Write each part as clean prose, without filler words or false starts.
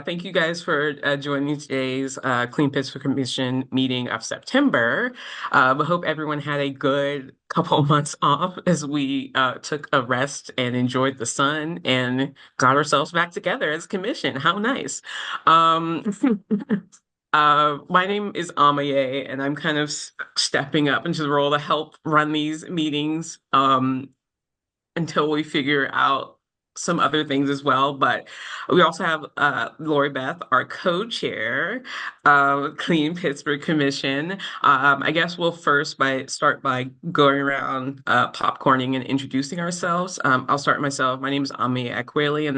Thank you guys for joining today's Clean Pittsburgh Commission meeting of September. I hope everyone had a good couple of months off as we took a rest and enjoyed the sun and got ourselves back together as a commission. How nice. Um, my name is Amaye, and I'm kind of stepping up into the role to help run these meetings until we figure out some other things as well. But we also have Lori Beth, our co-chair of Clean Pittsburgh Commission. I guess we'll start by going around popcorning and introducing ourselves. I'll start myself. My name is Ami Akweli. I'm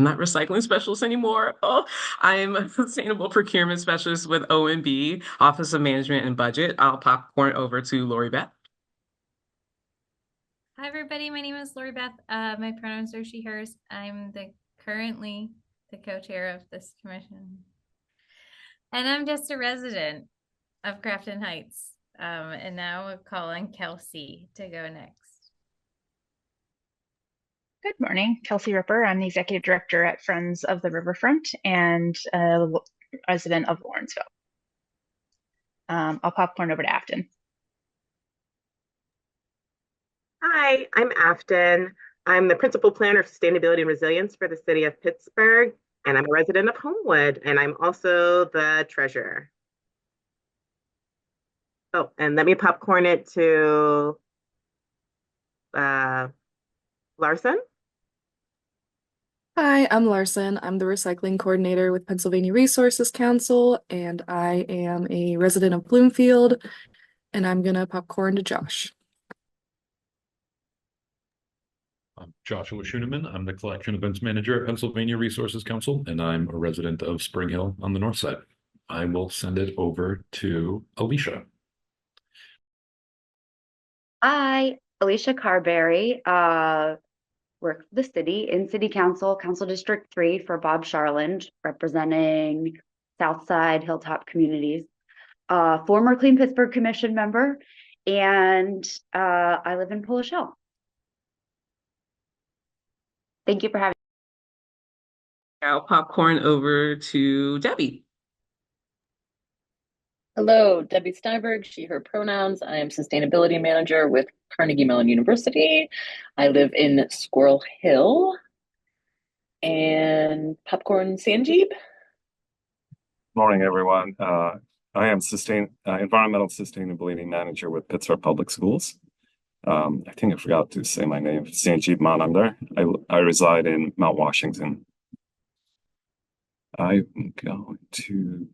not recycling specialist anymore. Oh, I'm a sustainable procurement specialist with OMB, Office of Management and Budget. I'll popcorn over to Lori Beth. Hi, everybody. My name is Lori Beth. My pronouns are she, hers. I'm currently the co-chair of this commission. And I'm just a resident of Grafton Heights. And now we'll call on Kelsey to go next. Good morning, Kelsey Ripper. I'm the executive director at Friends of the Riverfront and a resident of Lawrenceville. I'll popcorn over to Afton. Hi, I'm Afton. I'm the Principal Planner of Sustainability and Resilience for the City of Pittsburgh, and I'm a resident of Homewood, and I'm also the treasurer. Oh, and let me popcorn it to Larson. Hi, I'm Larson. I'm the recycling coordinator with Pennsylvania Resources Council, and I am a resident of Bloomfield, and I'm gonna popcorn to Josh. I'm Joshua Schooneman. I'm the Collection Events Manager at Pennsylvania Resources Council, and I'm a resident of Spring Hill on the north side. I will send it over to Alicia. Hi, Alicia Carberry. Work for the city in City Council, Council District 3 for Bob Sharland, representing Southside Hilltop communities. Former Clean Pittsburgh Commission member, and I live in Polish Hill. Thank you for having me. I'll popcorn over to Debbie. Hello, Debbie Steinberg, she, her pronouns. I am Sustainability Manager with Carnegie Mellon University. I live in Squirrel Hill. And popcorn Sanjeev. Morning, everyone. I am Environmental Sustainability Manager with Pittsburgh Public Schools. I think I forgot to say my name, Sanjeev Manandar. I reside in Mount Washington. I'm going to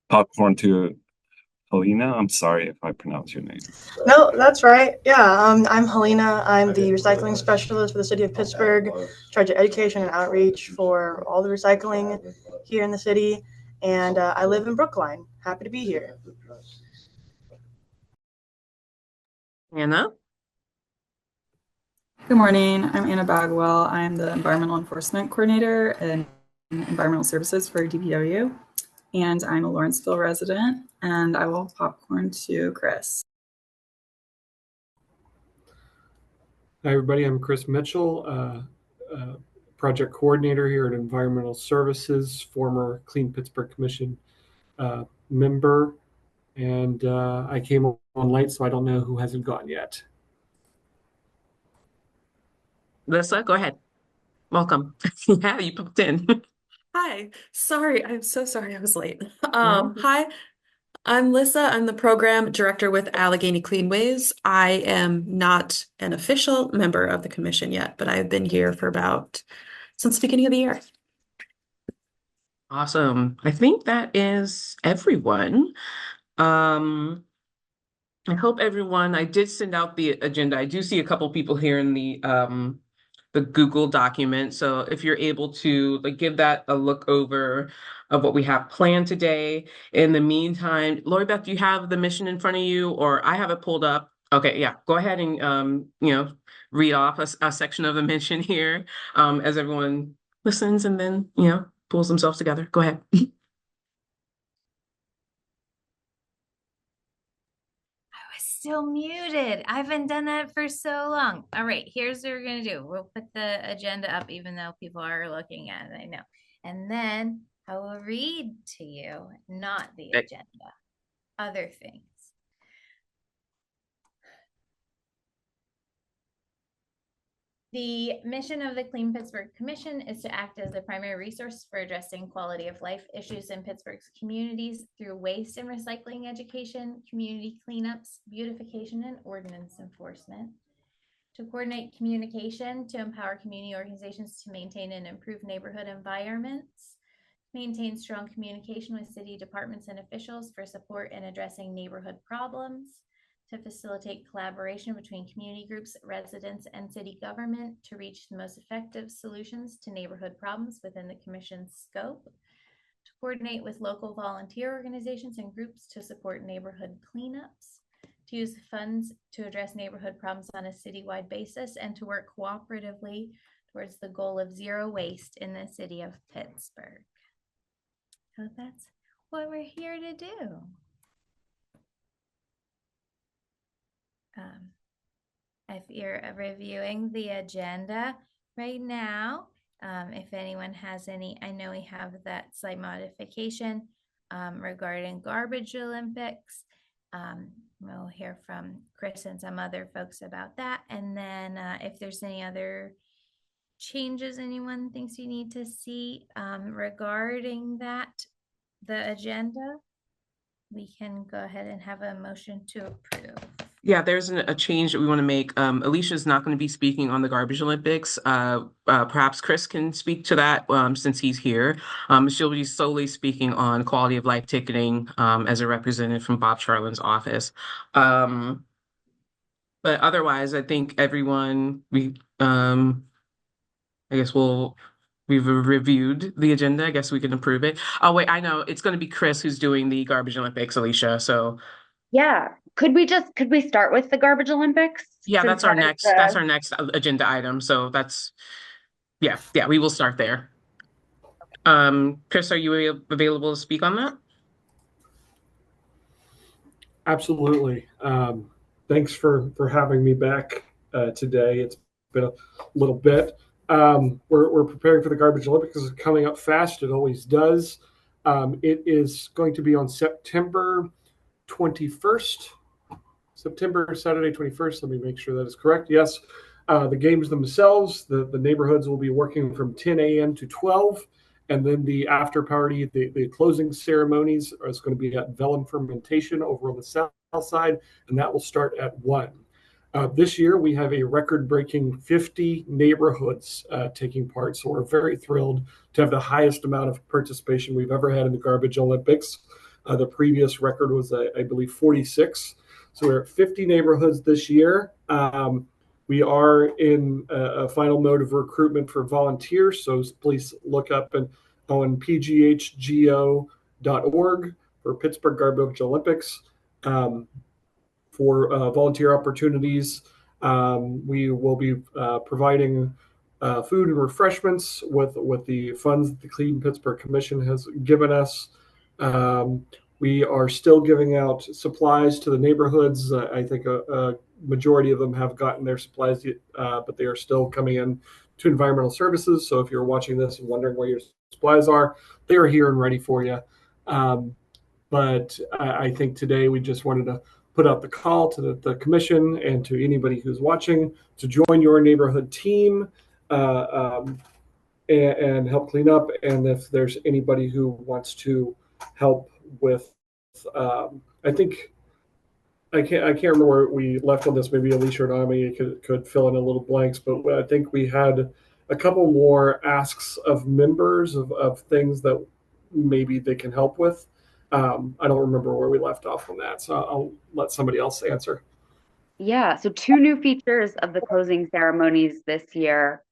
popcorn to Helena. I'm sorry if I pronounce your name. No, that's right. Yeah, I'm Helena. I'm the recycling specialist for the city of Pittsburgh, in charge of education and outreach for all the recycling here in the city. And I live in Brookline. Happy to be here. Anna? Good morning. I'm Anna Bagwell. I'm the Environmental Enforcement Coordinator and Environmental Services for DPW. And I'm a Lawrenceville resident, and I will popcorn to Chris. Hi, everybody. I'm Chris Mitchell, project coordinator here at Environmental Services, former Clean Pittsburgh Commission member. And I came on late, so I don't know who hasn't gone yet. Lisa, go ahead. Welcome. Yeah, you popped in. Hi, sorry, I'm so sorry I was late. Hi, I'm Lissa. I'm the program director with Allegheny Cleanways. I am not an official member of the commission yet, but I've been here for since the beginning of the year. Awesome. I think that is everyone. I hope everyone, I did send out the agenda. I do see a couple people here in the Google document. So if you're able to give that a look over of what we have planned today. In the meantime, Lori Beth, do you have the mission in front of you, or I have it pulled up? Okay, yeah, go ahead and read off a section of the mission here as everyone listens and then pulls themselves together. Go ahead. I was still muted. I haven't done that for so long. All right, here's what we're gonna do. We'll put the agenda up even though people are looking at it, I know. And then I will read to you, not the agenda, other things. The mission of the Clean Pittsburgh Commission is to act as the primary resource for addressing quality of life issues in Pittsburgh's communities through waste and recycling education, community cleanups, beautification, and ordinance enforcement. To coordinate communication, to empower community organizations to maintain and improve neighborhood environments, maintain strong communication with city departments and officials for support in addressing neighborhood problems, to facilitate collaboration between community groups, residents, and city government to reach the most effective solutions to neighborhood problems within the Commission's scope, to coordinate with local volunteer organizations and groups to support neighborhood cleanups, to use funds to address neighborhood problems on a citywide basis, and to work cooperatively towards the goal of zero waste in the city of Pittsburgh. So that's what we're here to do. If you're reviewing the agenda right now, if anyone has any, I know we have that slight modification regarding garbage Olympics. We'll hear from Chris and some other folks about that. And then if there's any other changes anyone thinks you need to see regarding that, the agenda, we can go ahead and have a motion to approve. Yeah, there's a change that we want to make. Alicia's not going to be speaking on the Garbage Olympics. Perhaps Chris can speak to that since he's here. She'll be solely speaking on quality of life ticketing as a representative from Bob Charlin's office. But otherwise, I think everyone, I guess we've reviewed the agenda. I guess we can approve it. Oh, wait, I know. It's going to be Chris who's doing the Garbage Olympics, Alicia. So Yeah. Could we start with the Garbage Olympics? yeah, Since that's our that is next agenda item. So that's, yeah, we will start there. Chris, are you available to speak on that? Absolutely. Thanks for having me back today. It's been a little bit. We're preparing for the Garbage Olympics. It's coming up fast. It always does. It is going to be on September 21st. Saturday 21st. Let me make sure that is correct. Yes. The games themselves, the neighborhoods will be working from 10 a.m. to 12. And then the after party, the closing ceremonies is going to be at Vellum Fermentation over on the south side, and that will start at 1. This year, we have a record-breaking 50 neighborhoods taking part. So we're very thrilled to have the highest amount of participation we've ever had in the Garbage Olympics. The previous record was, I believe, 46. So we're at 50 neighborhoods this year. We are in a final mode of recruitment for volunteers. So please look up on pghgo.org for Pittsburgh Garbage Olympics for volunteer opportunities. We will be providing food and refreshments with the funds that the Clean Pittsburgh Commission has given us. We are still giving out supplies to the neighborhoods. I think a majority of them have gotten their supplies, but they are still coming in to environmental services. So if you're watching this and wondering where your supplies are, they are here and ready for you. But I think today we just wanted to put out the call to the commission and to anybody who's watching to join your neighborhood team and help clean up. And if there's anybody who wants to help with, I think I can't remember where we left on this. Maybe Alicia or Nami could fill in a little blanks, but I think we had a couple more asks of members of things that maybe they can help with. I don't remember where we left off on that, so I'll let somebody else answer. Yeah, so 2 new features of the closing ceremonies this year.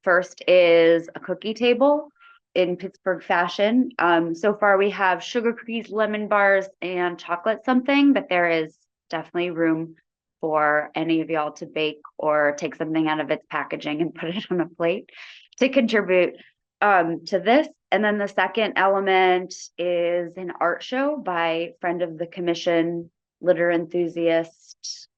First is a cookie table in Pittsburgh fashion. So far we have sugar cookies, lemon bars, and chocolate something, but there is definitely room for any of y'all to bake or take something out of its packaging and put it on a plate to contribute to this. And then the second element is an art show by friend of the commission, litter enthusiast.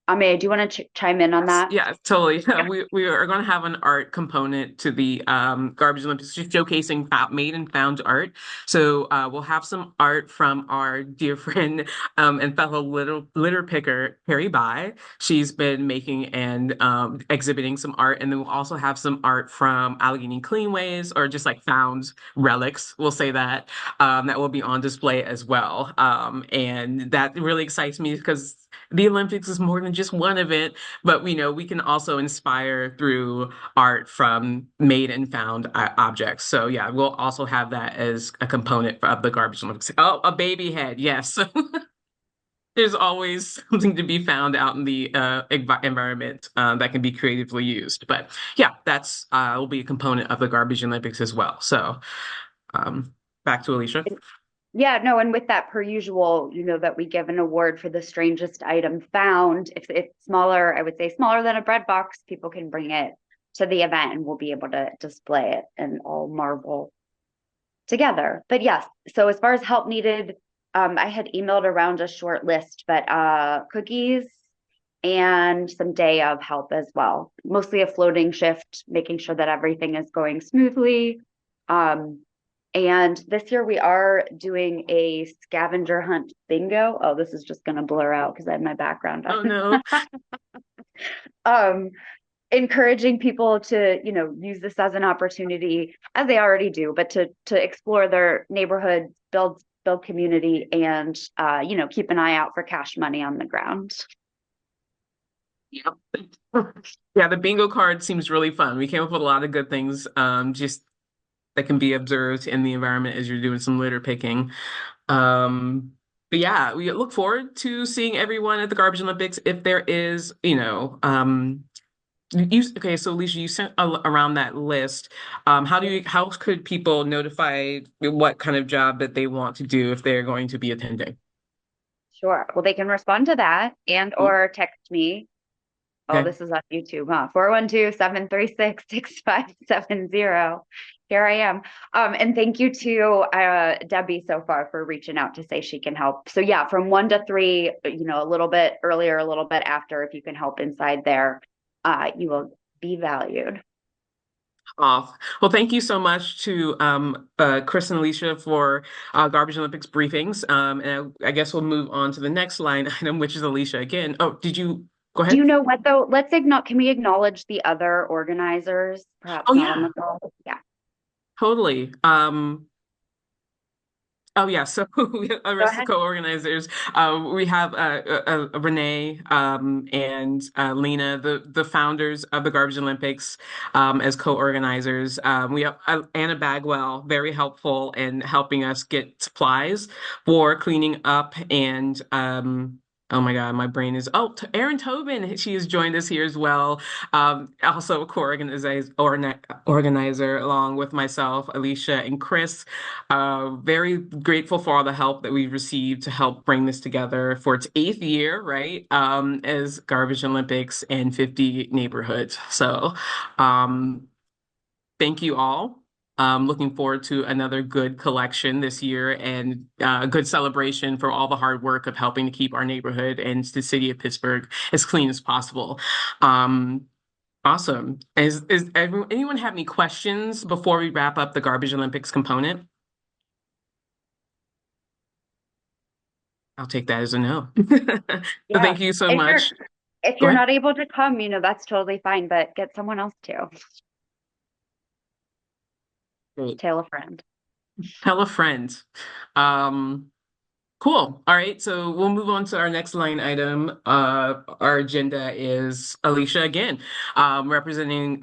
Ame, do you want to chime in on that? Yeah, totally. We are going to have an art component to the Garbage Olympics, just showcasing made and found art. So we'll have some art from our dear friend and fellow litter picker, Carrie Bai. She's been making and exhibiting some art. And then we'll also have some art from Allegheny Cleanways, or just like found relics, we'll say that, that will be on display as well. And that really excites me because the Olympics is more than just one event, but we know we can also inspire through art from made and found objects. So yeah, we'll also have that as a component of the Garbage Olympics. Oh, a baby head, yes. There's always something to be found out in the environment that can be creatively used. But yeah, that's will be a component of the Garbage Olympics as well. So back to Alicia. Yeah, no, and with that, per usual, that we give an award for the strangest item found. If it's smaller, I would say smaller than a bread box, people can bring it to the event and we'll be able to display it and all marvel together. But yes, so as far as help needed, I had emailed around a short list, but cookies and some day of help as well. Mostly a floating shift, making sure that everything is going smoothly. And this year we are doing a scavenger hunt bingo. Oh, this is just going to blur out because I have my background on. Oh no. Encouraging people to, use this as an opportunity, as they already do, but to explore their neighborhood, build community, and keep an eye out for cash money on the ground. Yep. Yeah, the bingo card seems really fun. We came up with a lot of good things. Just that can be observed in the environment as you're doing some litter picking. But yeah, we look forward to seeing everyone at the Garbage Olympics. If there is, okay, so Alicia, you sent around that list. How could people notify what kind of job that they want to do if they're going to be attending? Sure. Well, they can respond to that and or text me. Oh, Okay. this is on YouTube, huh? 412-736-6570. Here I am. And thank you to Debbie so far for reaching out to say she can help. So yeah, from 1 to 3, a little bit earlier, a little bit after, if you can help inside there, you will be valued. Off. Well, thank you so much to Chris and Alicia for Garbage Olympics briefings. And I guess we'll move on to the next line item, which is Alicia again. Oh, did you go ahead? Do you know what though? Can we acknowledge the other organizers? Perhaps not on the call. Yeah. Totally. Oh yeah, so the rest of the co-organizers, we have Renee and Lena, the founders of the Garbage Olympics, as co-organizers. We have Anna Bagwell, very helpful in helping us get supplies for cleaning up, and oh my God, my brain is Erin Tobin. She has joined us here as well. Also a organizer along with myself, Alicia, and Chris. Very grateful for all the help that we've received to help bring this together for its 8th year, right? As Garbage Olympics and 50 neighborhoods. So thank you all. Looking forward to another good collection this year and a good celebration for all the hard work of helping to keep our neighborhood and the city of Pittsburgh as clean as possible. Awesome. Anyone have any questions before we wrap up the Garbage Olympics component? I'll take that as a no. So thank you so much. If you're not able to come, that's totally fine, but get someone else to. Great. Tell a friend. Tell a friend. Cool. All right. So we'll move on to our next line item. Our agenda is Alicia again, representing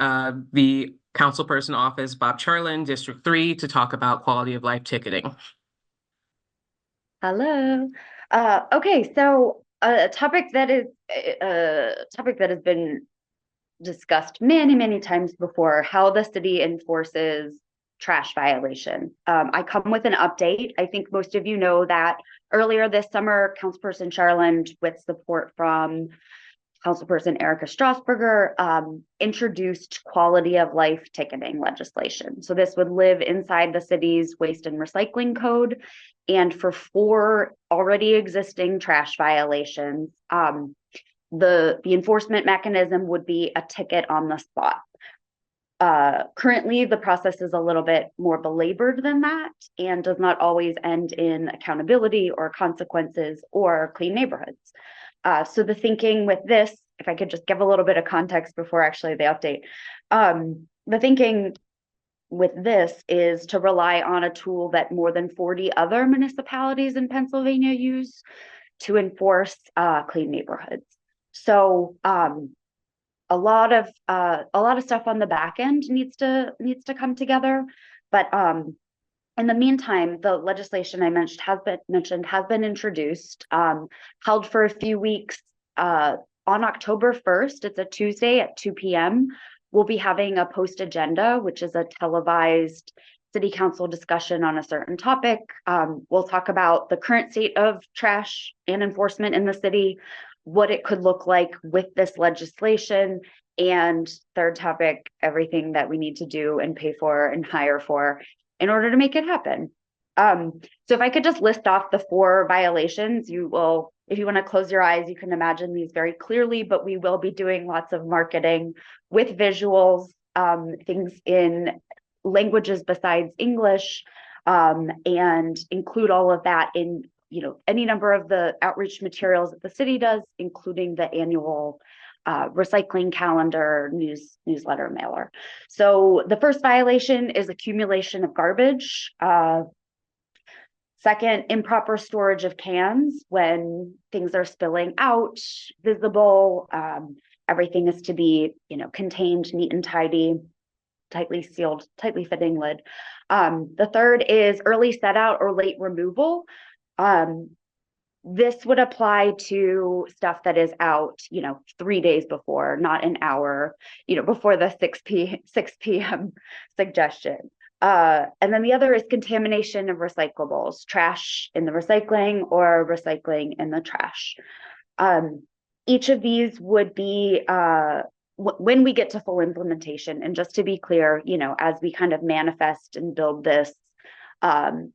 the councilperson office, Bob Charlin, District 3, to talk about quality of life ticketing. Hello. Okay, so a topic that has been discussed many, many times before, how the city enforces trash violation. I come with an update. I think most of you know that earlier this summer, Councilperson Charland, with support from Councilperson Erica Strasburger introduced quality of life ticketing legislation. So this would live inside the city's waste and recycling code. And for 4 already existing trash violations, the enforcement mechanism would be a ticket on the spot. Currently, the process is a little bit more belabored than that and does not always end in accountability or consequences or clean neighborhoods. So the thinking with this, if I could just give a little bit of context before actually the update, the thinking with this is to rely on a tool that more than 40 other municipalities in Pennsylvania use to enforce clean neighborhoods. So a lot of stuff on the back end needs to come together, but in the meantime, the legislation I mentioned has been introduced, held for a few weeks. On October 1st, it's a Tuesday at 2 p.m. We'll be having a post agenda, which is a televised city council discussion on a certain topic. We'll talk about the current state of trash and enforcement in the city, what it could look like with this legislation, and third topic, everything that we need to do and pay for and hire for in order to make it happen. So if I could just list off the 4 violations, you will, if you want to close your eyes, you can imagine these very clearly, but we will be doing lots of marketing with visuals, things in languages besides English, and include all of that in any number of the outreach materials that the city does, including the annual recycling calendar, newsletter mailer. So the first violation is accumulation of garbage. Second, improper storage of cans when things are spilling out, visible. Everything is to be, contained, neat and tidy, tightly sealed, tightly fitting lid. The third is early set out or late removal. This would apply to stuff that is out, 3 days before, not an hour, before the 6 p.m. suggestion. And then the other is contamination of recyclables, trash in the recycling or recycling in the trash. Each of these would be, when we get to full implementation, and just to be clear, as we kind of manifest and build this, the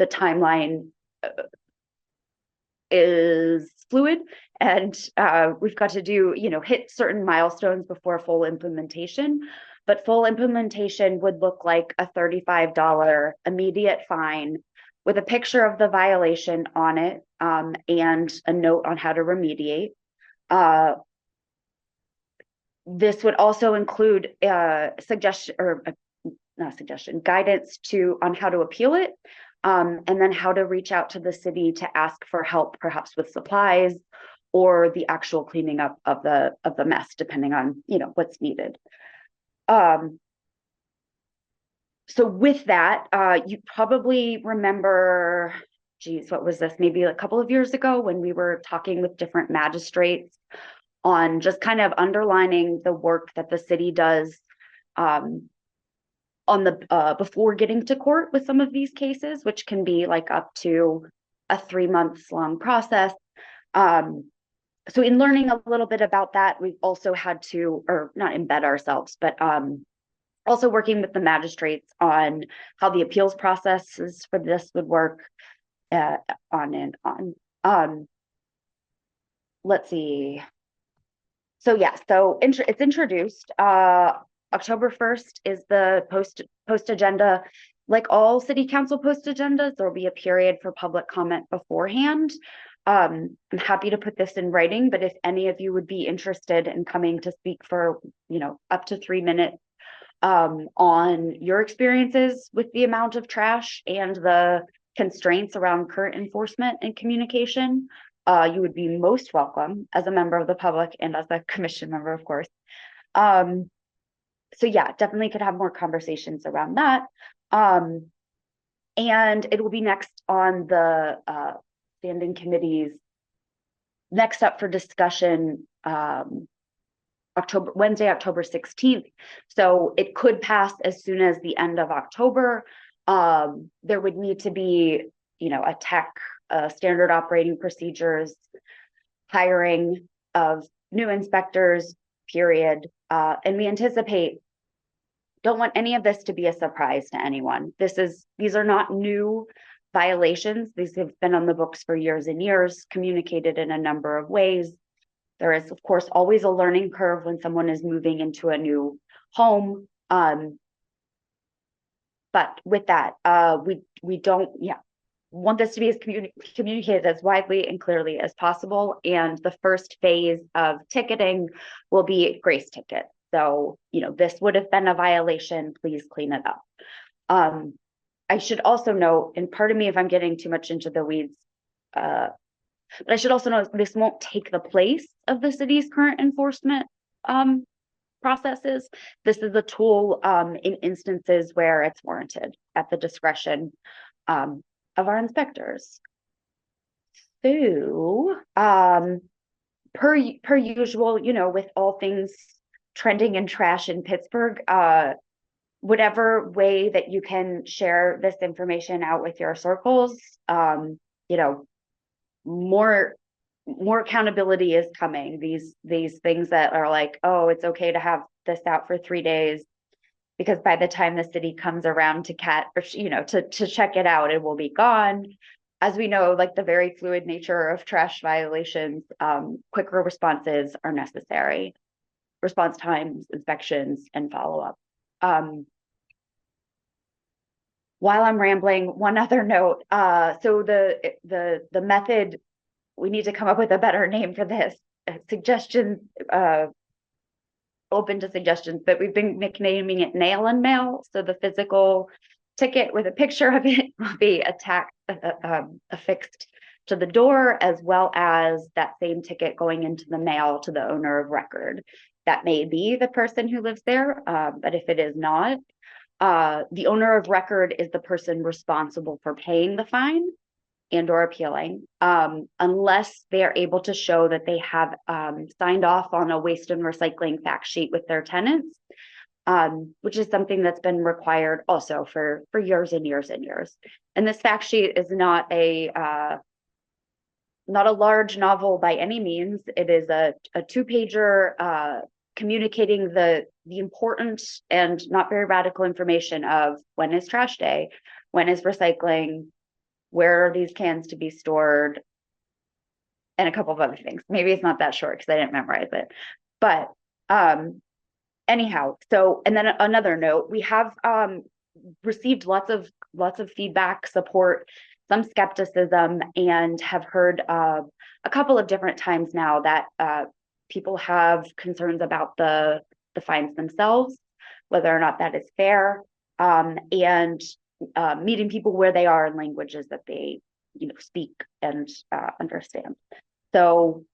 timeline is fluid, and we've got to do, hit certain milestones before full implementation. But full implementation would look like a $35 immediate fine with a picture of the violation on it, and a note on how to remediate. This would also include guidance on how to appeal it, and then how to reach out to the city to ask for help, perhaps with supplies or the actual cleaning up of the mess, depending on what's needed. So with that, you probably remember, what was this? Maybe a couple of years ago when we were talking with different magistrates on just kind of underlining the work that the city does on the before getting to court with some of these cases, which can be like up to a 3 months long process. So in learning a little bit about that, we've also had to, or not embed ourselves, but also working with the magistrates on how the appeals processes for this would work, on and on. Let's see. So yeah, so it's introduced. October 1st is the post agenda. Like all city council post agendas, there will be a period for public comment beforehand. I'm happy to put this in writing, but if any of you would be interested in coming to speak for, up to 3 minutes on your experiences with the amount of trash and the constraints around current enforcement and communication, you would be most welcome as a member of the public and as a commission member, of course. So yeah, definitely could have more conversations around that. And it will be next on the standing committees, next up for discussion, Wednesday, October 16th. So it could pass as soon as the end of October. There would need to be, a tech, standard operating procedures, hiring of new inspectors, period. And we anticipate, don't want any of this to be a surprise to anyone. These are not new violations. These have been on the books for years and years, communicated in a number of ways. There is, of course, always a learning curve when someone is moving into a new home. But with that, we don't want this to be as communicated as widely and clearly as possible. And the first phase of ticketing will be grace ticket. So, this would have been a violation. Please clean it up. I should also note, and pardon me if I'm getting too much into the weeds, but I should also note this won't take the place of the city's current enforcement processes. This is a tool in instances where it's warranted at the discretion of our inspectors. So, per usual, with all things trending in trash in Pittsburgh, whatever way that you can share this information out with your circles, more accountability is coming. These things that are like, oh, it's okay to have this out for 3 days, because by the time the city comes around to check it out, it will be gone. As we know, like the very fluid nature of trash violations, quicker responses are necessary. Response times, inspections, and follow-up. While I'm rambling, one other note. So the method, we need to come up with a better name for this. Suggestions, open to suggestions, but we've been nicknaming it nail and mail. So the physical ticket with a picture of it will be affixed to the door, as well as that same ticket going into the mail to the owner of record. That may be the person who lives there, but if it is not, the owner of record is the person responsible for paying the fine and or appealing, unless they are able to show that they have signed off on a waste and recycling fact sheet with their tenants, which is something that's been required also for years and years and years. And this fact sheet is not a large novel by any means. It is a 2-pager communicating the important and not very radical information of when is trash day, when is recycling, where are these cans to be stored, and a couple of other things. Maybe it's not that short because I didn't memorize it. But anyhow, so, and then another note, we have received lots of feedback, support, some skepticism, and have heard a couple of different times now that people have concerns about the fines themselves, whether or not that is fair, and meeting people where they are in languages that they speak and understand. So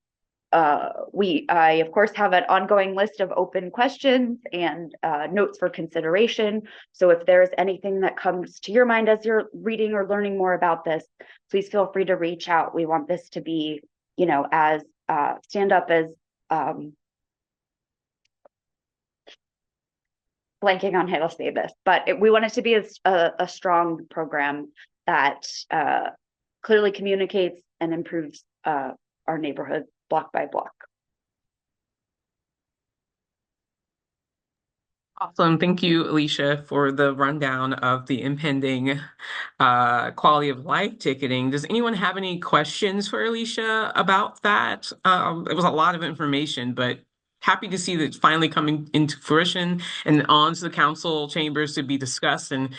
I of course have an ongoing list of open questions and notes for consideration. So if there's anything that comes to your mind as you're reading or learning more about this, please feel free to reach out. We want this to be, as stand up as blanking on how to say this, but we want it to be a strong program that clearly communicates and improves our neighborhood block by block. Awesome. Thank you, Alicia, for the rundown of the impending quality of life ticketing. Does anyone have any questions for Alicia about that? It was a lot of information, but happy to see that it's finally coming into fruition and onto the council chambers to be discussed. And,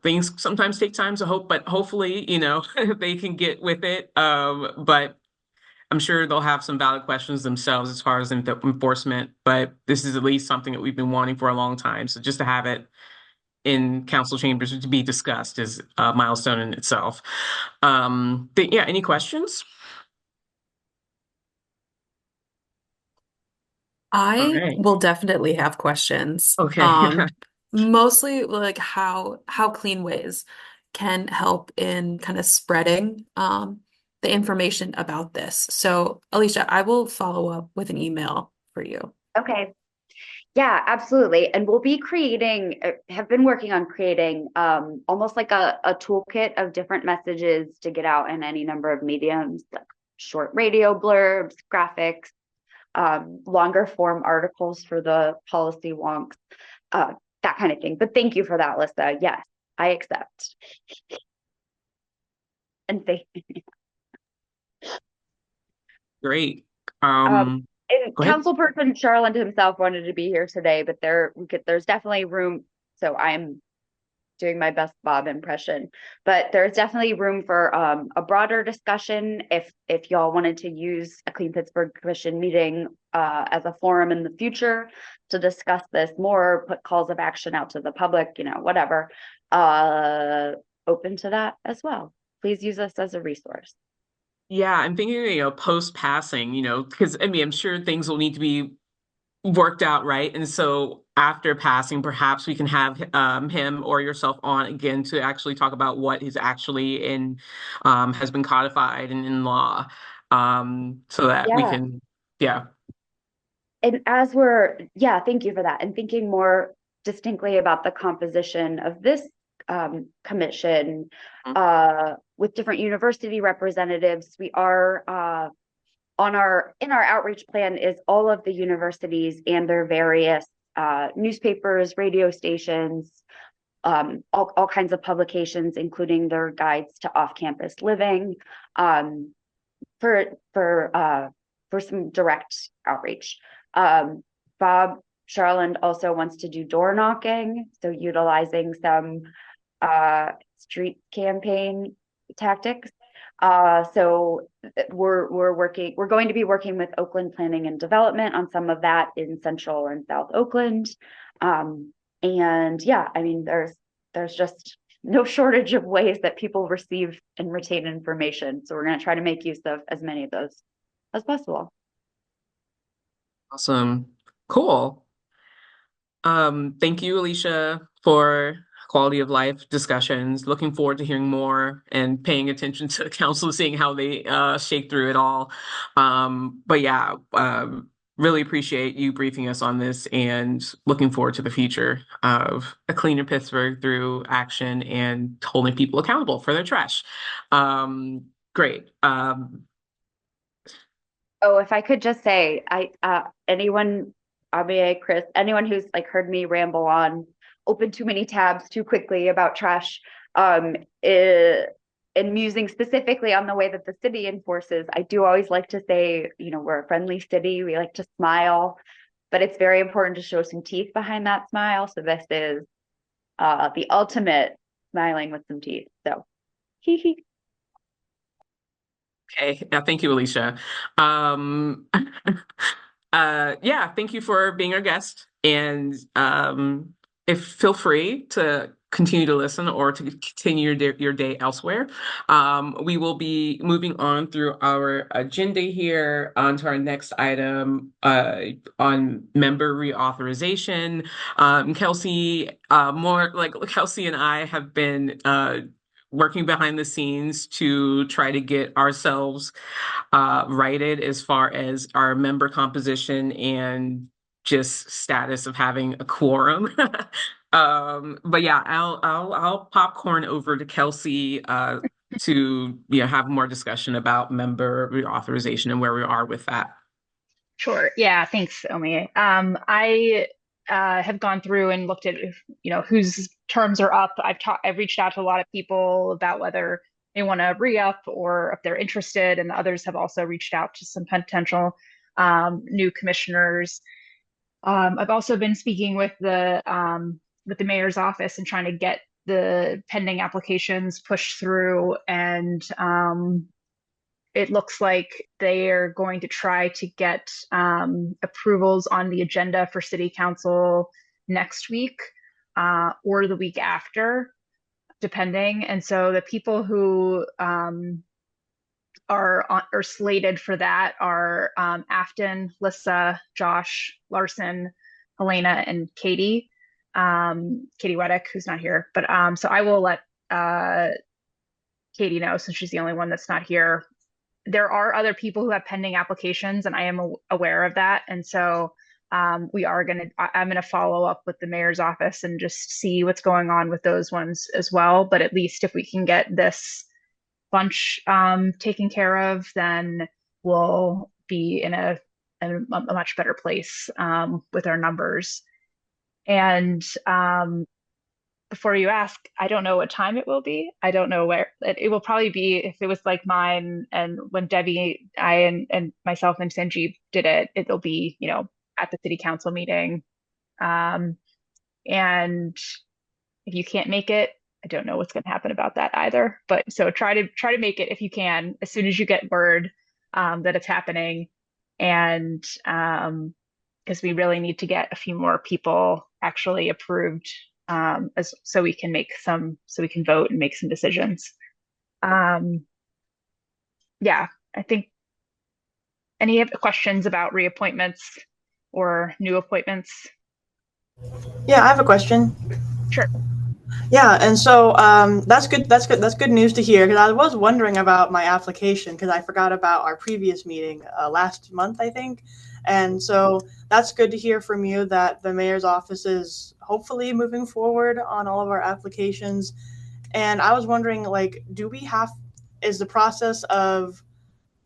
things sometimes take time to hope, but hopefully, they can get with it. But I'm sure they'll have some valid questions themselves as far as enforcement, but this is at least something that we've been wanting for a long time. So just to have it in council chambers to be discussed is a milestone in itself. Any questions? I will definitely have questions. Okay. Mostly like how Cleanways can help in kind of spreading the information about this. So, Alicia, I will follow up with an email for you. Okay. Yeah, absolutely. And we'll be have been working on creating almost like a toolkit of different messages to get out in any number of mediums, like short radio blurbs, graphics, longer form articles for the policy wonks, that kind of thing. But thank you for that, Lissa. Yes, I accept. And thank you. Great. And Go ahead. Councilperson Charland himself wanted to be here today, but there's definitely room. So I'm doing my best Bob impression, but there's definitely room for a broader discussion if y'all wanted to use a Clean Pittsburgh Commission meeting as a forum in the future to discuss this more, put calls of action out to the public, whatever. Open to that as well. Please use us as a resource. Yeah, I'm thinking, post passing, because I mean, I'm sure things will need to be worked out, right? And so after passing, perhaps we can have him or yourself on again to actually talk about what is actually has been codified and in law, so that we Yeah. can, yeah. And thank you for that. And thinking more distinctly about the composition of this commission with different university representatives, we are in our outreach plan is all of the universities and their various newspapers, radio stations, all kinds of publications, including their guides to off-campus living, for some direct outreach. Bob Charland also wants to do door knocking, so utilizing some street campaign tactics. So we're going to be working with Oakland Planning and Development on some of that in Central and South Oakland. And yeah, I mean, there's just no shortage of ways that people receive and retain information. So we're going to try to make use of as many of those as possible. Awesome. Cool. Thank you, Alicia, for quality of life discussions. Looking forward to hearing more and paying attention to the council, seeing how they shake through it all. But yeah, really appreciate you briefing us on this and looking forward to the future of a cleaner Pittsburgh through action and holding people accountable for their trash. Great. Oh, if I could just say, anyone, Abe, Chris, anyone who's like heard me ramble on, open too many tabs too quickly about trash, and musing specifically on the way that the city enforces, I do always like to say, we're a friendly city. We like to smile, but it's very important to show some teeth behind that smile. So this is the ultimate smiling with some teeth. So, hee hee. Okay, thank you, Alicia. Yeah, thank you for being our guest. And if feel free to continue to listen or to continue your day elsewhere. We will be moving on through our agenda here onto our next item on member reauthorization. Kelsey, more like Kelsey and I have been working behind the scenes to try to get ourselves righted as far as our member composition and just status of having a quorum. But yeah, I'll popcorn over to Kelsey to have more discussion about member reauthorization and where we are with that. Sure. Yeah. Thanks, Omi. I have gone through and looked at whose terms are up. I've reached out to a lot of people about whether they want to re-up or if they're interested, and others have also reached out to some potential new commissioners. I've also been speaking with the mayor's office and trying to get the pending applications pushed through, and it looks like they are going to try to get approvals on the agenda for city council next week or the week after, depending. And so the people who are slated for that are Afton, Lissa, Josh, Larson, Helena, and Katie. Katie Weddick, who's not here. But so I will let Katie know, since she's the only one that's not here. There are other people who have pending applications, and I am aware of that. And so I'm gonna follow up with the mayor's office and just see what's going on with those ones as well. But at least if we can get this bunch taken care of, then we'll be in a a much better place with our numbers. And before you ask, I don't know what time it will be. I don't know where it will probably be. If it was like mine and when Debbie, and myself and Sanjeev did it, it'll be, at the city council meeting. And if you can't make it, I don't know what's going to happen about that either. But so try to make it if you can as soon as you get word that it's happening, and because we really need to get a few more people actually approved, so we can vote and make some decisions. Yeah, I think any questions about reappointments or new appointments? Yeah, I have a question. Sure. Yeah, and so that's good. That's good news to hear, because I was wondering about my application because I forgot about our previous meeting last month, I think. And so that's good to hear from you that the mayor's office is hopefully moving forward on all of our applications. And I was wondering, like, is the process of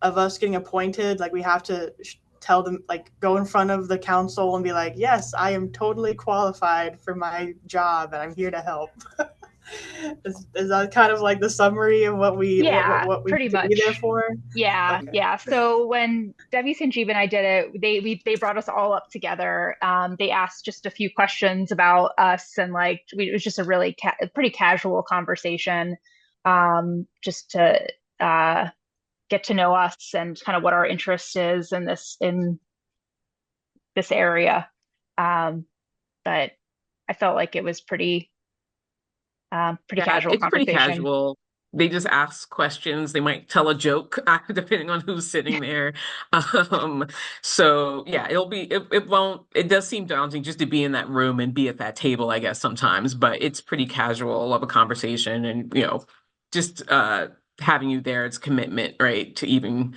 us getting appointed, like we have to tell them, like go in front of the council and be like, yes, I am totally qualified for my job and I'm here to help. Is that kind of like the summary of what we pretty need to be there much. for? Yeah, Okay. yeah. So when Debbie Sanjeev and I did it, they brought us all up together. They asked just a few questions about us, and it was just a pretty casual conversation, just to get to know us and kind of what our interest is in this area. But I felt like it was pretty casual It's pretty conversation. casual. They just ask questions. They might tell a joke depending on who's sitting there. So yeah, it does seem daunting just to be in that room and be at that table, I guess, sometimes, but it's pretty casual of a conversation, and just having you there, it's commitment, right? To even,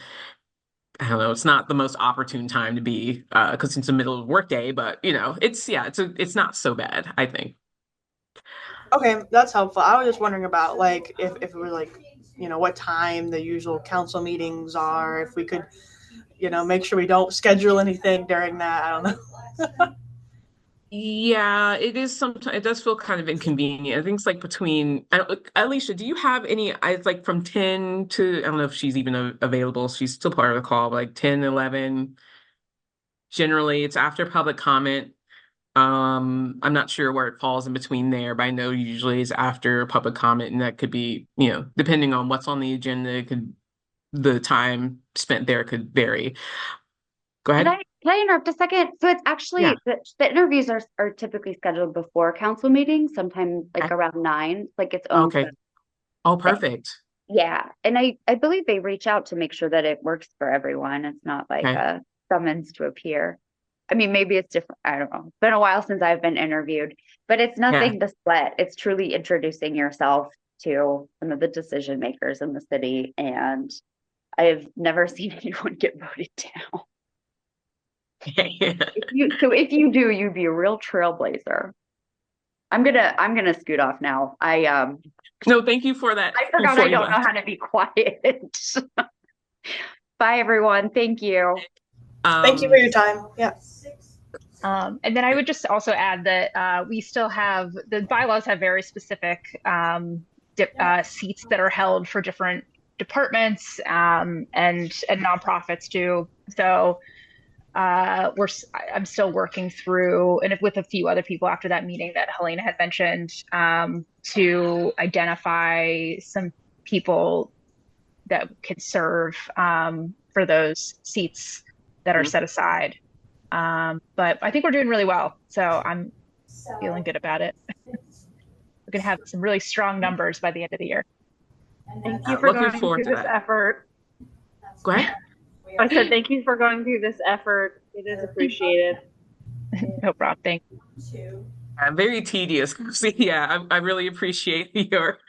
I don't know, it's not the most opportune time to be because it's the middle of the workday, but it's not so bad, I think. Okay, that's helpful. I was just wondering about like if it was like, what time the usual council meetings are, if we could, make sure we don't schedule anything during that. I don't know. Yeah, it is sometimes, it does feel kind of inconvenient. I think it's like between, Alicia, do you have any, it's like from 10 to, I don't know if she's even available. She's still part of the call, but like 10, 11. Generally it's after public comment. I'm not sure where it falls in between there, but I know usually it's after public comment, and that could be, depending on what's on the agenda, the time spent there could vary. Go Can ahead. I interrupt a second? So it's Yeah. actually the interviews are typically scheduled before council meetings, sometimes like around 9, like its own Okay. Oh, perfect. Yeah. And I believe they reach out to make sure that it works for everyone. It's not like Okay. a summons to appear. I mean, maybe it's different. I don't know. It's been a while since I've been interviewed, but it's nothing to sweat. It's truly introducing yourself to some of the decision makers in the city. And I've never seen anyone get voted down. So if you do, you'd be a real trailblazer. I'm gonna scoot off now. No, thank you for that. I forgot I don't know how to be quiet. Bye, everyone. Thank you. Thank you for your time. Yeah. And then I would just also add that we still have, the bylaws have very specific seats that are held for different departments, and nonprofits too. So I'm still working through, and with a few other people after that meeting that Helena had mentioned, to identify some people that can serve for those seats that are set aside. But I think we're doing really well, so I'm feeling good about it. We're gonna have some really strong numbers by the end of the year. Thank you for going through this effort. Go ahead. I said thank you for going through this effort. It is appreciated. No problem. Thank you. Very tedious. Yeah, I really appreciate your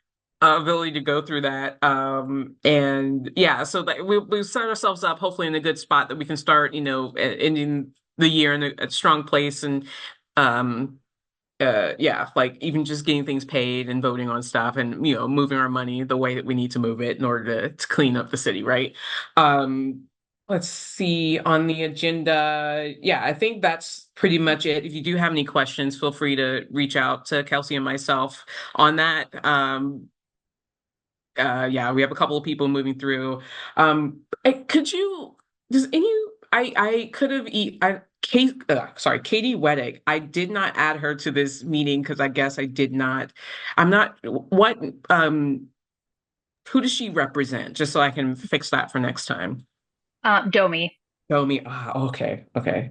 ability to go through that. And yeah, so that we set ourselves up hopefully in a good spot that we can start, ending the year in a strong place, and like even just getting things paid and voting on stuff, and moving our money the way that we need to move it in order to clean up the city, right? Let's see on the agenda. Yeah, I think that's pretty much it. If you do have any questions, feel free to reach out to Kelsey and myself on that. Yeah, we have a couple of people moving through. Could you, does any, I could have Katie Weddick. I did not add her to this meeting because I guess I did not, I'm not, what, um, who does she represent? Just so I can fix that for next time. Domi. Show me. Okay. Okay.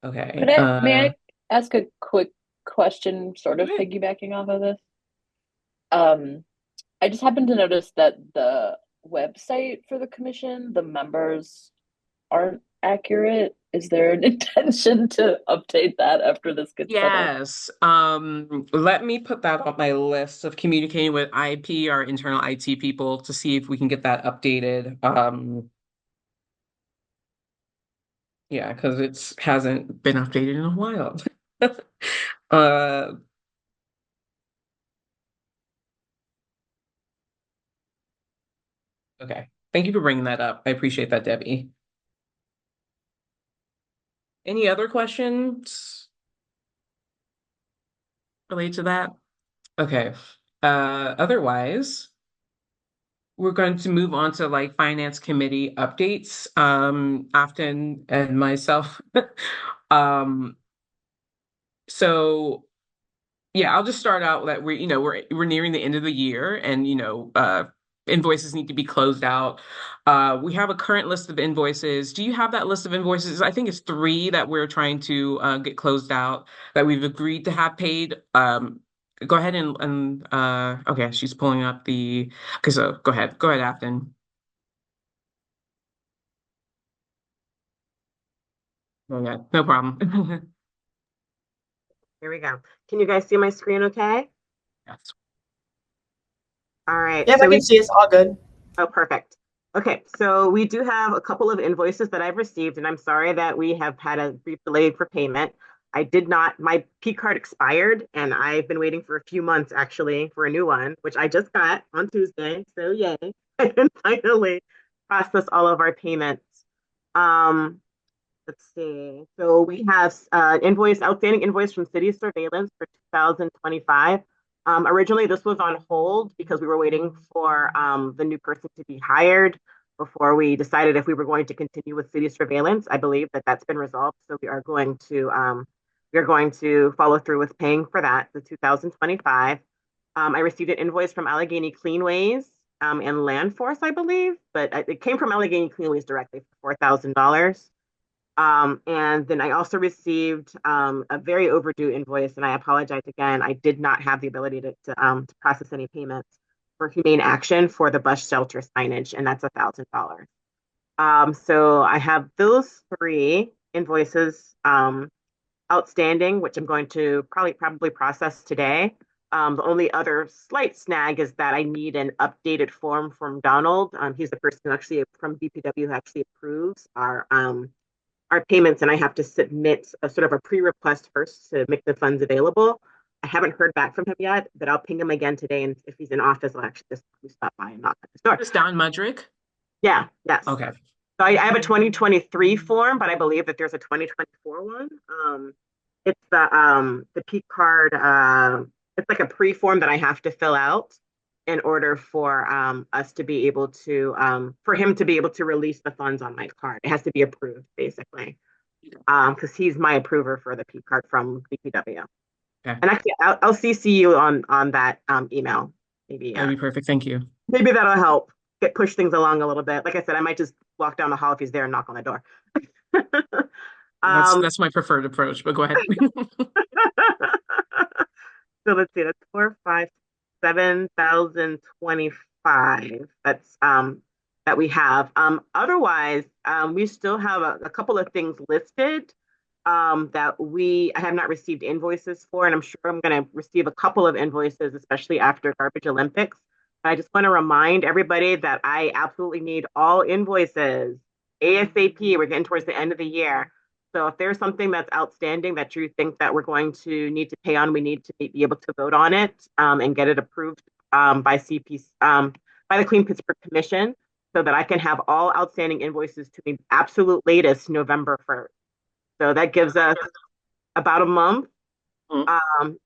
Could Okay. may I ask a quick question, sort Go of ahead. piggybacking off of this? Um, I just happened to notice that the website for the commission, the members aren't accurate. Is there an intention to update that after this gets settled? Yes. Let me put that on my list of communicating with IP, our internal IT people, to see if we can get that updated. Yeah, because it hasn't been updated in a while. Uh, okay. Thank you for bringing that up. I appreciate that, Debbie. Any other questions related to that? Okay. Otherwise, we're going to move on to like finance committee updates. Afton and myself. Um, so yeah, I'll just start out that we're nearing the end of the year and invoices need to be closed out. We have a current list of invoices. Do you have that list of invoices? I think it's three that we're trying to get closed out that we've agreed to have paid. Go ahead and okay, she's pulling up the okay, so go ahead. Go ahead, Afton. Oh yeah, no problem. Here we go. Can you guys see my screen okay? Yes. All right. Yep, So I can see it's all good. oh, perfect. Okay, so we do have a couple of invoices that I've received, and I'm sorry that we have had a brief delay for payment. I did not, my P card expired, and I've been waiting for a few months actually for a new one, which I just got on Tuesday. So yay. I can finally process all of our payments. Um, let's see. So we have outstanding invoice from City Surveillance for 2025. Originally, this was on hold because we were waiting for the new person to be hired before we decided if we were going to continue with City Surveillance. I believe that that's been resolved, so we are going to follow through with paying for that, the 2025. I received an invoice from Allegheny Cleanways and Land Force, I believe, but it came from Allegheny Cleanways directly for $4,000. And then I also received a very overdue invoice, and I apologize again. I did not have the ability to process any payments for Humane Action for the bus shelter signage, and that's $1,000. So I have those three invoices outstanding, which I'm going to probably process today. The only other slight snag is that I need an updated form from Donald. He's the person who actually from DPW who actually approves our payments, and I have to submit a sort of a pre-request first to make the funds available. I haven't heard back from him yet, but I'll ping him again today, and if he's in office, I'll actually just stop by and knock at the door. It's Don Mudrick. Yeah, yes. Okay. So I have a 2023 form, but I believe that there's a 2024 one. It's the P card. It's like a pre-form that I have to fill out in order for us to be able to for him to be able to release the funds on my card. It has to be approved, basically, because he's my approver for the P card from DPW. Okay. And actually, I'll CC you on that email. Maybe That'd be perfect. Thank you. maybe that'll help push things along a little bit. Like I said, I might just walk down the hall if he's there and knock on the door. That's my preferred approach, but go ahead. So let's see, that's 7,025. That's that we have. Otherwise, we still have a couple of things listed that I have not received invoices for, and I'm sure I'm going to receive a couple of invoices, especially after Garbage Olympics. I just want to remind everybody that I absolutely need all invoices ASAP. We're getting towards the end of the year. So if there's something that's outstanding that you think that we're going to need to pay on, we need to be able to vote on it and get it approved by CP by the Clean Pittsburgh Commission. so that I can have all outstanding invoices to me absolute latest November 1st. So that gives us about a month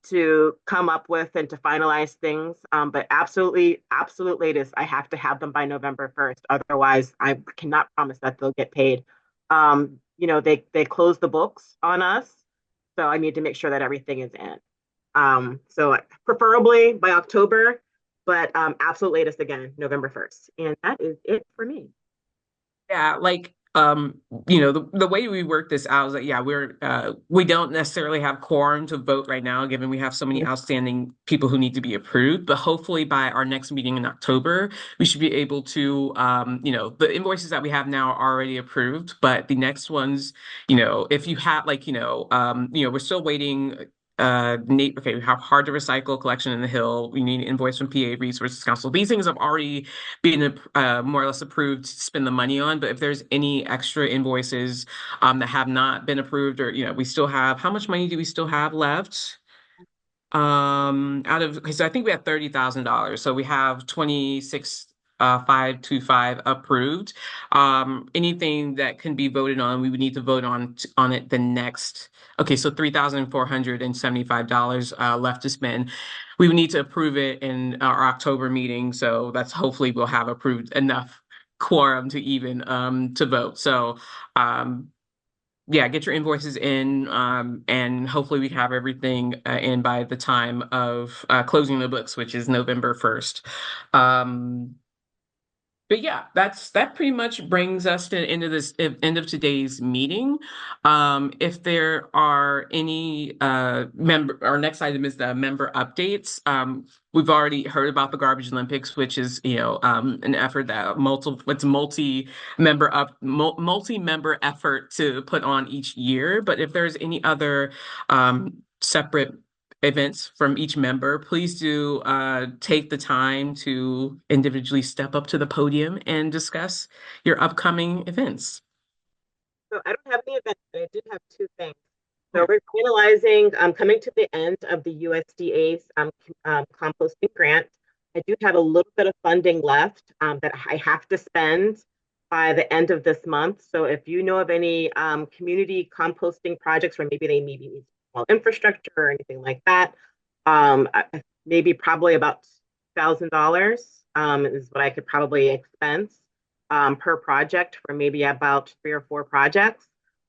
to come up with and to finalize things. But absolutely, absolute latest, I have to have them by November 1st. Otherwise, I cannot promise that they'll get paid. They close the books on us, so I need to make sure that everything is in. So preferably by October, but absolute latest again, November 1st. And that is it for me. Yeah, the way we work this out is that yeah, we don't necessarily have quorum to vote right now, given we have so many outstanding people who need to be approved. But hopefully by our next meeting in October, we should be able to the invoices that we have now are already approved, but the next ones, if you have we're still waiting. Nate, okay, we have hard to recycle collection in the Hill. We need an invoice from PA Resources Council. These things have already been more or less approved to spend the money on. But if there's any extra invoices that have not been approved, or we still have, how much money do we still have left? So I think we have $30,000. So we have 26,525 approved. Anything that can be voted on, we would need to vote on it the next. Okay, so $3,475 left to spend. We would need to approve it in our October meeting. So that's hopefully we'll have approved enough quorum to even to vote. So yeah, get your invoices in, and hopefully we have everything in by the time of closing the books, which is November 1st. But yeah, that pretty much brings us to the end of today's meeting. If there are any our next item is the member updates. We've already heard about the Garbage Olympics, which is an effort that multi-member effort to put on each year. But if there's any other separate events from each member, please do take the time to individually step up to the podium and discuss your upcoming events. So I don't have any events, but I did have two things. So we're finalizing, coming to the end of the USDA's composting grant. I do have a little bit of funding left that I have to spend by the end of this month. So if you know of any community composting projects where maybe they need small infrastructure or anything like that, maybe probably about $1,000 is what I could probably expense per project for maybe about 3 or 4 projects.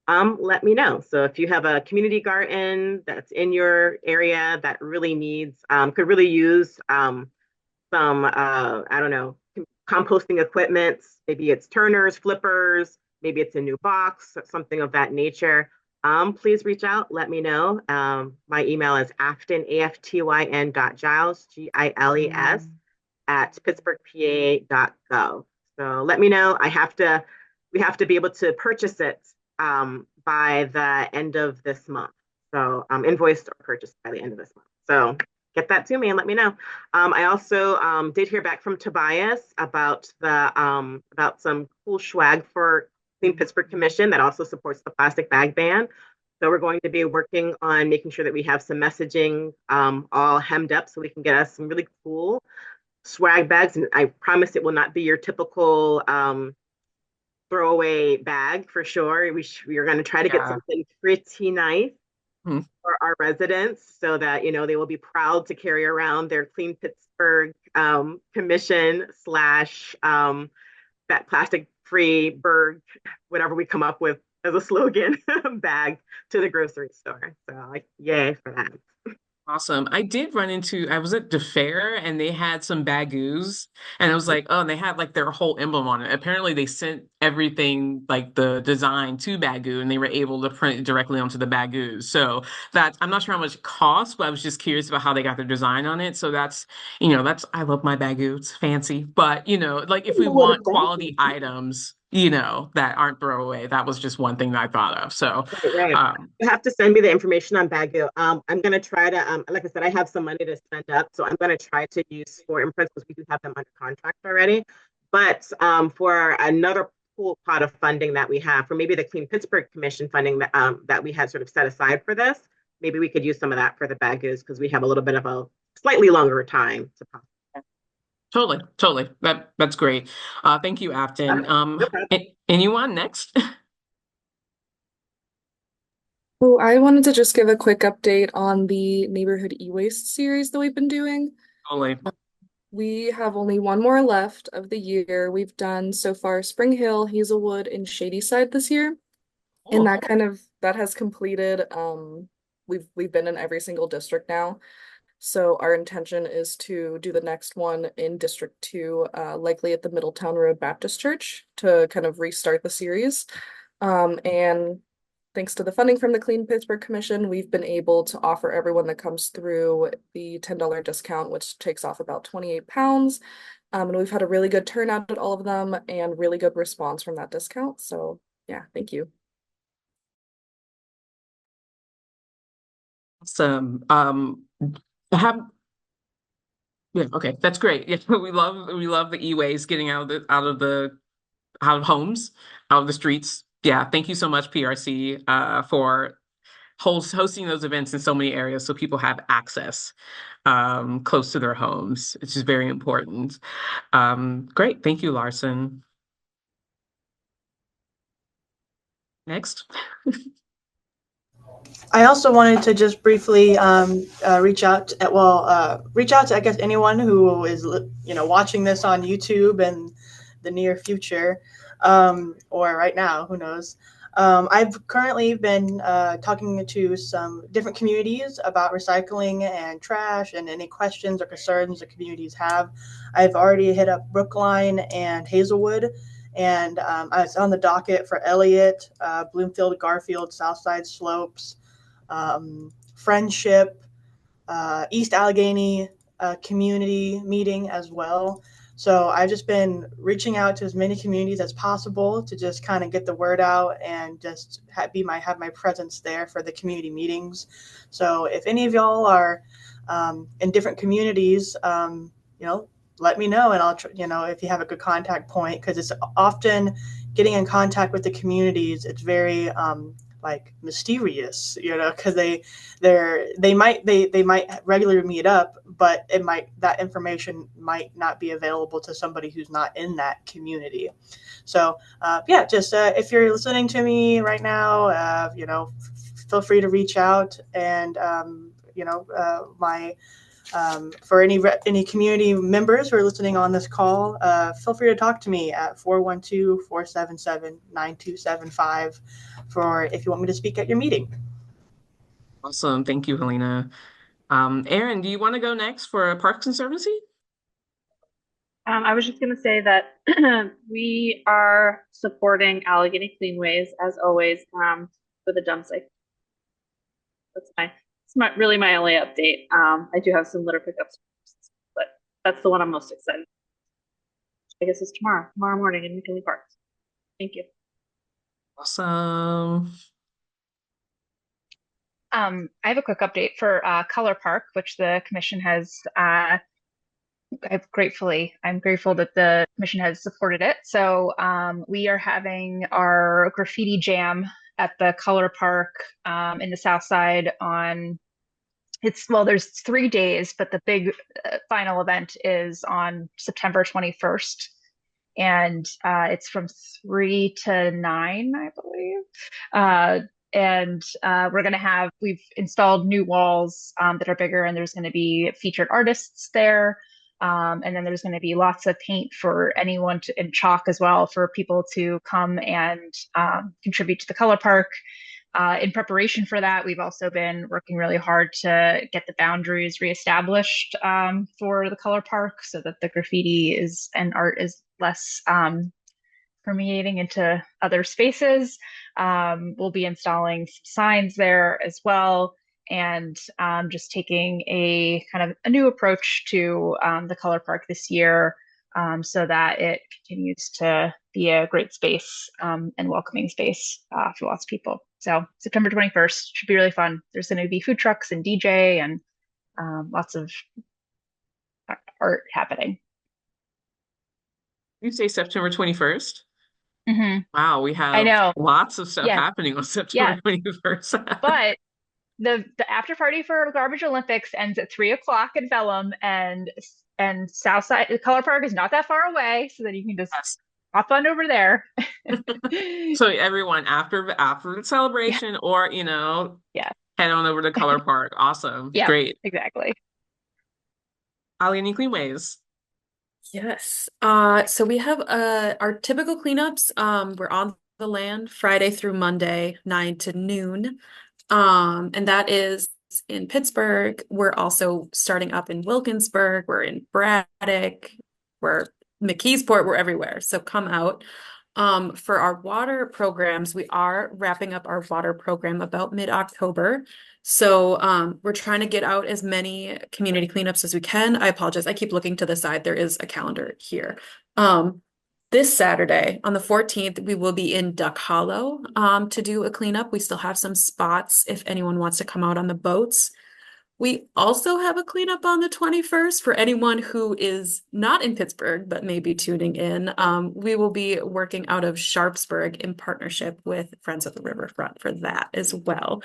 Let me know. So if you have a community garden that's in your area that really needs, could really use some, I don't know, composting equipment, maybe it's turners, flippers, maybe it's a new box, something of that nature, please reach out, let me know. My email is aftyn.giles, Giles, at pittsburghpa.gov. So let me know. We have to be able to purchase it by the end of this month. So invoiced or purchased by the end of this month. So get that to me and let me know. I also did hear back from Tobias about some cool swag for Clean Pittsburgh Commission that also supports the plastic bag ban. So we're going to be working on making sure that we have some messaging all hemmed up so we can get us some really cool swag bags. And I promise it will not be your typical throwaway bag for sure. We are going to try to get something pretty nice for our residents so that, they will be proud to carry around their Clean Pittsburgh Commission / that plastic-free Berg, whatever we come up with as a slogan, bag to the grocery store. So yay for that. Awesome. I was at the fair and they had some bagoos and I was like, oh, and they had like their whole emblem on it. Apparently they sent everything like the design to Bagoo and they were able to print it directly onto the bagoos. So I'm not sure how much it costs, but I was just curious about how they got their design on it. So I love my Bagoo. It's fancy, but like if we want quality items, that aren't throwaway, that was just one thing that I thought of. So, right. You have to send me the information on Bagu. I'm going to try to, like I said, I have some money to spend up, so I'm going to try to use for imprints because we do have them under contract already. But for another pool pot of funding that we have for maybe the Clean Pittsburgh Commission funding that we had sort of set aside for this, maybe we could use some of that for the Bagus because we have a little bit of a slightly longer time to Totally, totally. That's great. Thank you, Afton. No problem. Anyone next? Oh, I wanted to just give a quick update on the neighborhood e-waste series that we've been doing. Totally. We have only one more left of the year. We've done so far Spring Hill, Hazelwood, and Shadyside this year. And Oh, that has completed. We've been in every single district now. So our intention is to do the next one in District 2, likely at the Middletown Road Baptist Church to kind of restart the series. And thanks to the funding from the Clean Pittsburgh Commission, we've been able to offer everyone that comes through the $10 discount, which takes off about 28 pounds. And we've had a really good turnout at all of them and really good response from that discount. So yeah, thank you. awesome. Have yeah, okay, that's great. Yeah, we love the e-waste getting out of homes, out of the streets. Yeah, thank you so much, PRC, for hosting those events in so many areas so people have access close to their homes. It's just very important. Great. Thank you, Larson. Next. I also wanted to just briefly reach out to I guess anyone who is watching this on YouTube in the near future, or right now, who knows. I've currently been talking to some different communities about recycling and trash and any questions or concerns the communities have. I've already hit up Brookline and Hazelwood, and I was on the docket for Elliott, Bloomfield, Garfield, Southside Slopes, Friendship, East Allegheny community meeting as well. So I've just been reaching out to as many communities as possible to just kind of get the word out and just have my presence there for the community meetings. So if any of y'all are in different communities, let me know, and if you have a good contact point, because it's often getting in contact with the communities. It's very like mysterious, because they might regularly meet up, but that information might not be available to somebody who's not in that community. So just if you're listening to me right now, feel free to reach out, and my for any community members who are listening on this call, feel free to talk to me at 412-477-9275 for if you want me to speak at your meeting. Awesome. Thank you, Helena. Erin, do you want to go next for Parks and Services? I was just going to say that we are supporting Allegheny Cleanways as always for the dump site. It's really my only update. I do have some litter pickups, but that's the one I'm most excited. I guess it's tomorrow morning in McKinley Park. Thank you. Awesome. I have a quick update for Color Park, which the commission has. I'm grateful that the commission has supported it. So we are having our graffiti jam at the Color Park in the South Side on. There's 3 days, but the big final event is on September 21st. And it's from 3 to 9, I believe. We've installed new walls that are bigger, and there's going to be featured artists there. And then there's going to be lots of paint for anyone and chalk as well for people to come and contribute to the color park. In preparation for that, we've also been working really hard to get the boundaries reestablished for the color park so that the graffiti and art is less permeating into other spaces. We'll be installing some signs there as well, and just taking a kind of a new approach to the color park this year, so that it continues to be a great space and welcoming space for lots of people. So September 21st should be really fun. There's going to be food trucks and DJ and lots of art happening. You say September 21st? Mm-hmm. Wow, we I have know. lots of stuff Yes. happening on September 21st. But the after party for Garbage Olympics ends at 3 o'clock at Vellum, and and Southside, the Color Park is not that far away, so that you can just Yes. hop on over there. So everyone after the celebration, Yeah. or Yeah. head on over to Color Park. Awesome. Yep. Great. Exactly. Ali, any clean ways? Yes. So we have our typical cleanups. We're on the land Friday through Monday, 9 to noon. And that is in Pittsburgh. We're also starting up in Wilkinsburg. We're in Braddock. We're McKeesport. We're everywhere. So come out. For our water programs, we are wrapping up our water program about mid-October. So we're trying to get out as many community cleanups as we can. I apologize. I keep looking to the side. There is a calendar here. This Saturday on the 14th, we will be in Duck Hollow to do a cleanup. We still have some spots if anyone wants to come out on the boats. We also have a cleanup on the 21st for anyone who is not in Pittsburgh, but may be tuning in. We will be working out of Sharpsburg in partnership with Friends of the Riverfront for that as well.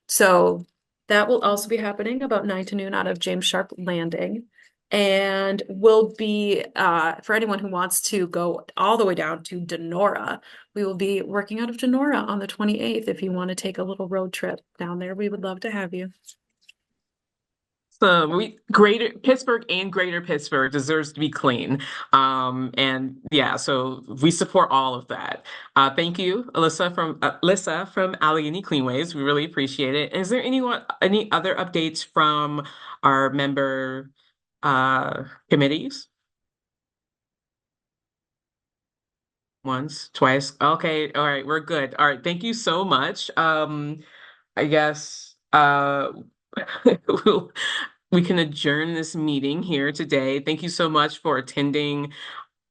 So that will also be happening about 9 to noon out of James Sharp Landing. And will be, for anyone who wants to go all the way down to Denora, we will be working out of Denora on the 28th. If you want to take a little road trip down there, we would love to have you. So greater Pittsburgh and greater Pittsburgh deserves to be clean. And yeah, so we support all of that. Thank you, Alyssa from Allegheny Cleanways. We really appreciate it. Is there any other updates from our member committees? Once, twice. Okay, all right, we're good. All right, thank you so much. I guess we'll, we can adjourn this meeting here today. Thank you so much for attending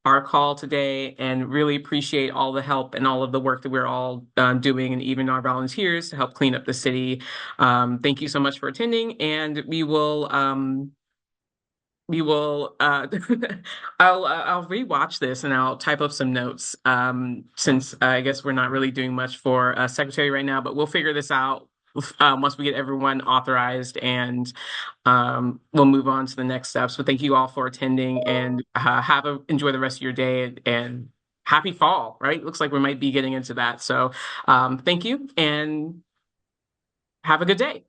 our call today, and really appreciate all the help and all of the work that we're all doing, and even our volunteers to help clean up the city. Thank you so much for attending, and we will I'll rewatch this and I'll type up some notes, since I guess we're not really doing much for secretary right now, but we'll figure this out once we get everyone authorized, and we'll move on to the next steps. But thank you all for attending, and enjoy the rest of your day, and happy fall, right? Looks like we might be getting into that. So thank you and have a good day.